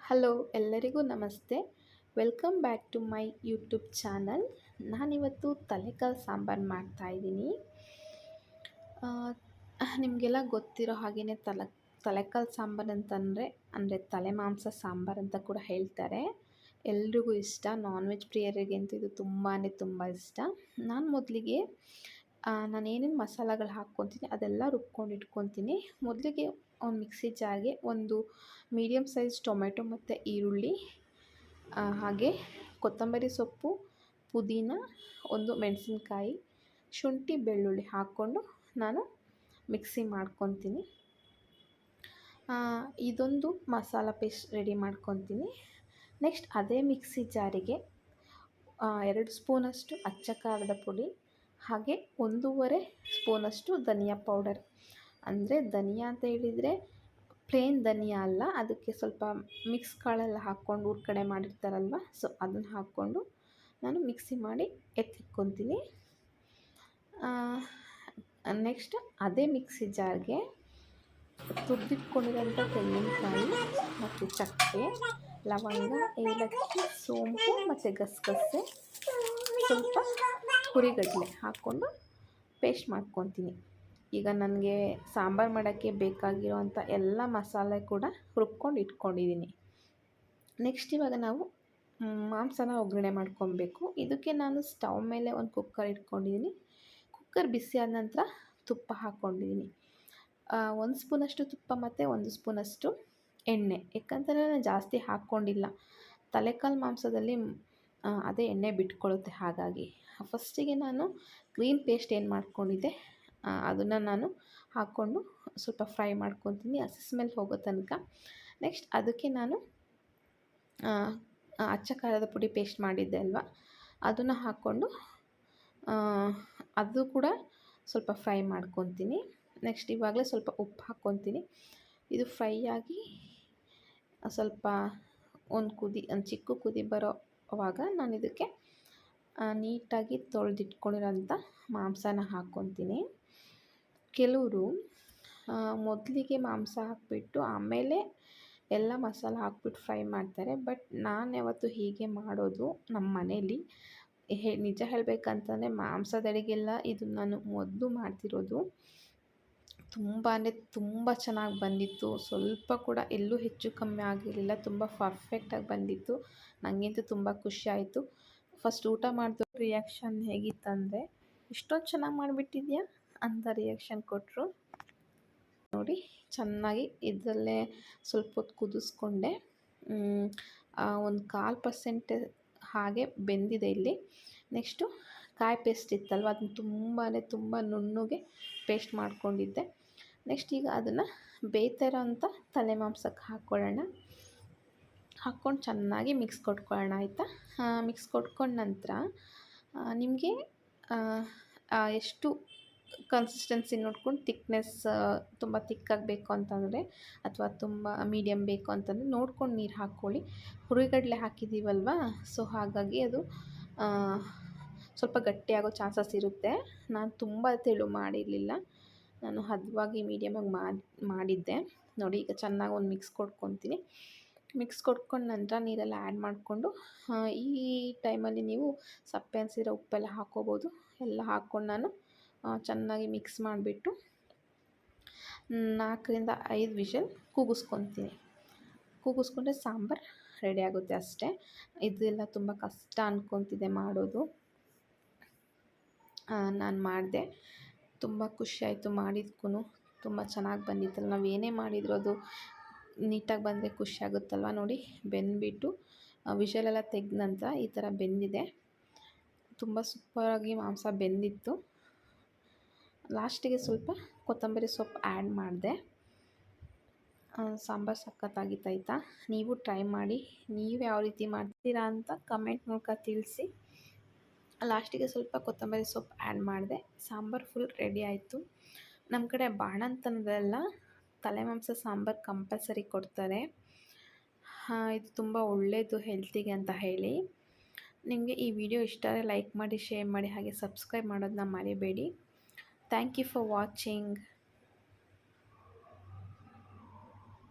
Hello ಎಲ್ಲರಿಗೂ ನಮಸ್ತೆ. Welcome back to my YouTube channel. ನಾನಿವತ್ತು ತಲೆಕಾಲು ಸಾಂಬಾರು ಮಾಡ್ತಾಯಿದ್ದೀನಿ. ನಿಮಗೆಲ್ಲ ಗೊತ್ತಿರೋ ಹಾಗೆಯೇ ತಲೆಕಾಲು ಸಾಂಬಾರು ಅಂದರೆ ತಲೆ ಮಾಂಸ ಸಾಂಬಾರು ಅಂತ ಕೂಡ ಹೇಳ್ತಾರೆ. ಎಲ್ರಿಗೂ ಇಷ್ಟ. ನಾನ್ ವೆಜ್ ಪ್ರಿಯರಿಗಂತೂ ಇದು ತುಂಬ ಇಷ್ಟ. ನಾನು ಮೊದಲಿಗೆ ನಾನೇನೇನು ಮಸಾಲೆಗಳು ಹಾಕ್ಕೊತೀನಿ ಅದೆಲ್ಲ ರುಬ್ಕೊಂಡು ಇಟ್ಕೊತೀನಿ. ಮೊದಲಿಗೆ ಒಂದು ಮಿಕ್ಸಿ ಜಾರ್ಗೆ ಒಂದು ಮೀಡಿಯಮ್ ಸೈಜ್ ಟೊಮೆಟೊ ಮತ್ತು ಈರುಳ್ಳಿ, ಹಾಗೆ ಕೊತ್ತಂಬರಿ ಸೊಪ್ಪು, ಪುದೀನ, ಒಂದು ಮೆಣಸಿನ್ಕಾಯಿ, ಶುಂಠಿ ಬೆಳ್ಳುಳ್ಳಿ ಹಾಕ್ಕೊಂಡು ನಾನು ಮಿಕ್ಸಿ ಮಾಡ್ಕೊತೀನಿ. ಇದೊಂದು ಮಸಾಲ ಪೇಸ್ಟ್ ರೆಡಿ ಮಾಡ್ಕೊತೀನಿ. ನೆಕ್ಸ್ಟ್ ಅದೇ ಮಿಕ್ಸಿ ಜಾರಿಗೆ 2 ಸ್ಪೂನಷ್ಟು ಅಚ್ಚ ಖಾರದ ಪುಡಿ, ಹಾಗೆ 1.5 ಸ್ಪೂನಷ್ಟು ಧನಿಯಾ ಪೌಡರ್. ಅಂದರೆ ಧನಿಯಾ ಅಂತ ಹೇಳಿದರೆ ಪ್ಲೇನ್ ಧನಿಯಾ ಅಲ್ಲ, ಅದಕ್ಕೆ ಸ್ವಲ್ಪ ಮಿಕ್ಸ್ ಕಾಳೆಲ್ಲ ಹಾಕ್ಕೊಂಡು ಊರ್ಕಡೆ ಮಾಡಿರ್ತಾರಲ್ವ, ಸೊ ಅದನ್ನು ಹಾಕ್ಕೊಂಡು ನಾನು ಮಿಕ್ಸಿ ಮಾಡಿ ಎತ್ತಿಟ್ಕೊತೀನಿ. ನೆಕ್ಸ್ಟ್ ಅದೇ ಮಿಕ್ಸಿ ಜಾರ್ಗೆ ತುರಿದಿಟ್ಕೊಂಡಿರೋಂಥ ತೆಂಗಿನಕಾಯಿ ಮತ್ತು ಚಕ್ಕೆ, ಲವಂಗ, ಏಲಕ್ಕಿ, ಸೋಂಪು ಮತ್ತು ಗಸಗಸೆ, ಸ್ವಲ್ಪ ಹುರಿಗಡಲೆ ಹಾಕ್ಕೊಂಡು ಪೇಸ್ಟ್ ಮಾಡ್ಕೊತೀನಿ. ಈಗ ನನಗೆ ಸಾಂಬಾರು ಮಾಡೋಕ್ಕೆ ಬೇಕಾಗಿರೋವಂಥ ಎಲ್ಲ ಮಸಾಲೆ ಕೂಡ ರುಬ್ಕೊಂಡು ಇಟ್ಕೊಂಡಿದ್ದೀನಿ. ನೆಕ್ಸ್ಟ್ ಇವಾಗ ನಾವು ಮಾಂಸನ ಒಗ್ಗರಣೆ ಮಾಡ್ಕೊಬೇಕು. ಇದಕ್ಕೆ ನಾನು ಸ್ಟವ್ ಮೇಲೆ ಒಂದು ಕುಕ್ಕರ್ ಇಟ್ಕೊಂಡಿದ್ದೀನಿ. ಕುಕ್ಕರ್ ಬಿಸಿ ಆದ ನಂತರ ತುಪ್ಪ ಹಾಕ್ಕೊಂಡಿದ್ದೀನಿ. 1 ಸ್ಪೂನಷ್ಟು ತುಪ್ಪ ಮತ್ತು 1 ಸ್ಪೂನಷ್ಟು ಎಣ್ಣೆ. ಯಾಕಂತಂದರೆ ನಾನು ಜಾಸ್ತಿ ಹಾಕ್ಕೊಂಡಿಲ್ಲ, ತಲೆಕಾಲು ಮಾಂಸದಲ್ಲಿ ಅದೇ ಎಣ್ಣೆ ಬಿಟ್ಕೊಳ್ಳುತ್ತೆ. ಹಾಗಾಗಿ ಫಸ್ಟಿಗೆ ನಾನು ಗ್ರೀನ್ ಪೇಸ್ಟ್ ಏನು ಮಾಡ್ಕೊಂಡಿದ್ದೆ ಅದನ್ನು ನಾನು ಹಾಕ್ಕೊಂಡು ಸ್ವಲ್ಪ ಫ್ರೈ ಮಾಡ್ಕೊತೀನಿ, ಹಸಿ ಸ್ಮೆಲ್ ಹೋಗೋ ತನಕ. ನೆಕ್ಸ್ಟ್ ಅದಕ್ಕೆ ನಾನು ಅಚ್ಚ ಖಾರದ ಪುಡಿ ಪೇಸ್ಟ್ ಮಾಡಿದ್ದೆ ಅಲ್ವಾ, ಅದನ್ನು ಹಾಕ್ಕೊಂಡು ಅದು ಕೂಡ ಸ್ವಲ್ಪ ಫ್ರೈ ಮಾಡ್ಕೊತೀನಿ. ನೆಕ್ಸ್ಟ್ ಇವಾಗಲೇ ಸ್ವಲ್ಪ ಉಪ್ಪು ಹಾಕ್ಕೊತೀನಿ. ಇದು ಫ್ರೈ ಆಗಿ ಸ್ವಲ್ಪ ಒಂದು ಚಿಕ್ಕ ಕುದಿ ಬರೋವಾಗ ನಾನು ಇದಕ್ಕೆ ನೀಟಾಗಿ ತೊಳೆದಿಟ್ಕೊಂಡಿರೋಂಥ ಮಾಂಸನ ಹಾಕ್ಕೊತೀನಿ. ಕೆಲವರು ಮೊದಲಿಗೆ ಮಾಂಸ ಹಾಕಿಬಿಟ್ಟು ಆಮೇಲೆ ಎಲ್ಲ ಮಸಾಲೆ ಹಾಕ್ಬಿಟ್ಟು ಫ್ರೈ ಮಾಡ್ತಾರೆ. ಬಟ್ ನಾನು ಯಾವತ್ತೂ ಹೀಗೆ ಮಾಡೋದು ನಮ್ಮ ಮನೇಲಿ. ನಿಜ ಹೇಳಬೇಕಂತಂದರೆ ಮಾಂಸದಡಿಗೆಲ್ಲ ಇದು ನಾನು ಮೊದಲು ಮಾಡ್ತಿರೋದು. ತುಂಬ ಚೆನ್ನಾಗಿ ಬಂದಿತ್ತು. ಸ್ವಲ್ಪ ಕೂಡ ಎಲ್ಲೂ ಹೆಚ್ಚು ಕಮ್ಮಿ ಆಗಿರಲಿಲ್ಲ. ತುಂಬ ಪರ್ಫೆಕ್ಟಾಗಿ ಬಂದಿತ್ತು. ನನಗಂತೂ ತುಂಬ ಖುಷಿ ಆಯಿತು. ಫಸ್ಟ್ ಊಟ ಮಾಡಿದ ರಿಯಾಕ್ಷನ್ ಹೇಗಿತ್ತಂದರೆ, ಇಷ್ಟೊಂದು ಚೆನ್ನಾಗಿ ಮಾಡಿಬಿಟ್ಟಿದ್ಯಾ ಅಂತ ರಿಯಾಕ್ಷನ್ ಕೊಟ್ಟರು. ನೋಡಿ ಚೆನ್ನಾಗಿ ಇದರಲ್ಲೇ ಸ್ವಲ್ಪ ಹೊತ್ತು ಕುದಿಸ್ಕೊಂಡೆ. ಒಂದು 1/4% ಹಾಗೆ ಬೆಂದಿದೆ ಇಲ್ಲಿ. ನೆಕ್ಸ್ಟು ಕಾಯಿ ಪೇಸ್ಟ್ ಇತ್ತಲ್ವ, ಅದನ್ನು ತುಂಬ ನುಣ್ಣಗೆ ಪೇಸ್ಟ್ ಮಾಡ್ಕೊಂಡಿದ್ದೆ. ನೆಕ್ಸ್ಟ್ ಈಗ ಅದನ್ನು ಬೇಯ್ತಿರೋಂಥ ತಲೆ ಮಾಂಸಕ್ಕೆ ಹಾಕ್ಕೊಳ್ಳೋಣ. ಹಾಕ್ಕೊಂಡು ಚೆನ್ನಾಗಿ ಮಿಕ್ಸ್ ಕೊಟ್ಕೊಳ್ಳೋಣ, ಆಯಿತಾ? ಮಿಕ್ಸ್ ಕೊಟ್ಕೊಂಡ ನಂತರ ನಿಮಗೆ ಎಷ್ಟು ಕನ್ಸಿಸ್ಟೆನ್ಸಿ ನೋಡ್ಕೊಂಡು ಥಿಕ್ನೆಸ್, ತುಂಬ ಥಿಕ್ಕಾಗಿ ಬೇಕು ಅಂತಂದರೆ ಅಥವಾ ತುಂಬ ಮೀಡಿಯಮ್ ಬೇಕು ಅಂತಂದರೆ ನೋಡ್ಕೊಂಡು ನೀರು ಹಾಕ್ಕೊಳ್ಳಿ. ಹುರಿಗಡಲೆ ಹಾಕಿದ್ದೀವಲ್ವ, ಸೊ ಹಾಗಾಗಿ ಅದು ಸ್ವಲ್ಪ ಗಟ್ಟಿಯಾಗೋ ಚಾನ್ಸಸ್ ಇರುತ್ತೆ. ನಾನು ತುಂಬ ತೆಳು ಮಾಡಿರಲಿಲ್ಲ, ನಾನು ಹದವಾಗಿ ಮೀಡಿಯಮಾಗಿ ಮಾಡಿದ್ದೆ. ನೋಡಿ ಈಗ ಚೆನ್ನಾಗಿ ಒಂದು ಮಿಕ್ಸ್ ಕೊಟ್ಕೊತೀನಿ. ಮಿಕ್ಸ್ ಕೊಟ್ಕೊಂಡು ನಂತರ ನೀರೆಲ್ಲ ಆ್ಯಡ್ ಮಾಡಿಕೊಂಡು, ಈ ಟೈಮಲ್ಲಿ ನೀವು ಸಪ್ಪೆ ಅನಿಸಿರೋ ಉಪ್ಪೆಲ್ಲ ಹಾಕ್ಕೋಬೋದು. ಎಲ್ಲ ಹಾಕ್ಕೊಂಡು ನಾನು ಚೆನ್ನಾಗಿ ಮಿಕ್ಸ್ ಮಾಡಿಬಿಟ್ಟು 4ರಿಂದ 5 ವಿಷಲ್ ಕೂಗಿಸ್ಕೊತೀನಿ. ಕೂಗಿಸ್ಕೊಂಡ್ರೆ ಸಾಂಬಾರು ರೆಡಿ ಆಗುತ್ತೆ ಅಷ್ಟೇ. ಇದೆಲ್ಲ ತುಂಬ ಕಷ್ಟ ಅಂದ್ಕೊತಿದ್ದೆ ಮಾಡೋದು. ನಾನು ಮಾಡಿದೆ, ತುಂಬ ಖುಷಿಯಾಯಿತು ಮಾಡಿದ್ಕೂ. ತುಂಬ ಚೆನ್ನಾಗಿ ಬಂದಿತ್ತಲ್ಲ, ನಾವು ಏನೇ ಮಾಡಿದರೂ ಅದು ನೀಟಾಗಿ ಬಂದರೆ ಖುಷಿ ಆಗುತ್ತಲ್ವ. ನೋಡಿ ಬೆಂದ್ಬಿಟ್ಟು ವಿಷಲೆಲ್ಲ ತೆಗೆದ ನಂತರ ಈ ಥರ ಬೆಂದಿದೆ. ತುಂಬ ಸೂಪರಾಗಿ ಮಾಂಸ ಬೆಂದಿತ್ತು. ಲಾಸ್ಟಿಗೆ ಸ್ವಲ್ಪ ಕೊತ್ತಂಬರಿ ಸೊಪ್ಪು ಆ್ಯಡ್ ಮಾಡಿದೆ. ಸಾಂಬಾರು ಸಖತ್ತಾಗಿತ್ತಾಯ್ತಾ? ನೀವು ಟ್ರೈ ಮಾಡಿ. ನೀವು ಯಾವ ರೀತಿ ಮಾಡ್ತೀರಾ ಅಂತ ಕಮೆಂಟ್ ಮೂಲಕ ತಿಳಿಸಿ. ಲಾಸ್ಟಿಗೆ ಸ್ವಲ್ಪ ಕೊತ್ತಂಬರಿ ಸೊಪ್ಪು ಆ್ಯಡ್ ಮಾಡಿದೆ. ಸಾಂಬಾರು ಫುಲ್ ರೆಡಿ ಆಯಿತು. ನಮ್ಮ ಕಡೆ ಬಾಣಂತನದೆಲ್ಲ ತಲೆ ಮಾಂಸ ಸಾಂಬಾರು ಕಂಪಲ್ಸರಿ ಕೊಡ್ತಾರೆ. ಇದು ತುಂಬ ಒಳ್ಳೆಯದು ಹೆಲ್ತಿಗೆ ಅಂತ ಹೇಳಿ. ನಿಮಗೆ ಈ ವಿಡಿಯೋ ಇಷ್ಟ ಆದರೆ ಲೈಕ್ ಮಾಡಿ, ಶೇರ್ ಮಾಡಿ, ಹಾಗೆ ಸಬ್ಸ್ಕ್ರೈಬ್ ಮಾಡೋದನ್ನ ಮರಿಬೇಡಿ. Thank you for watching.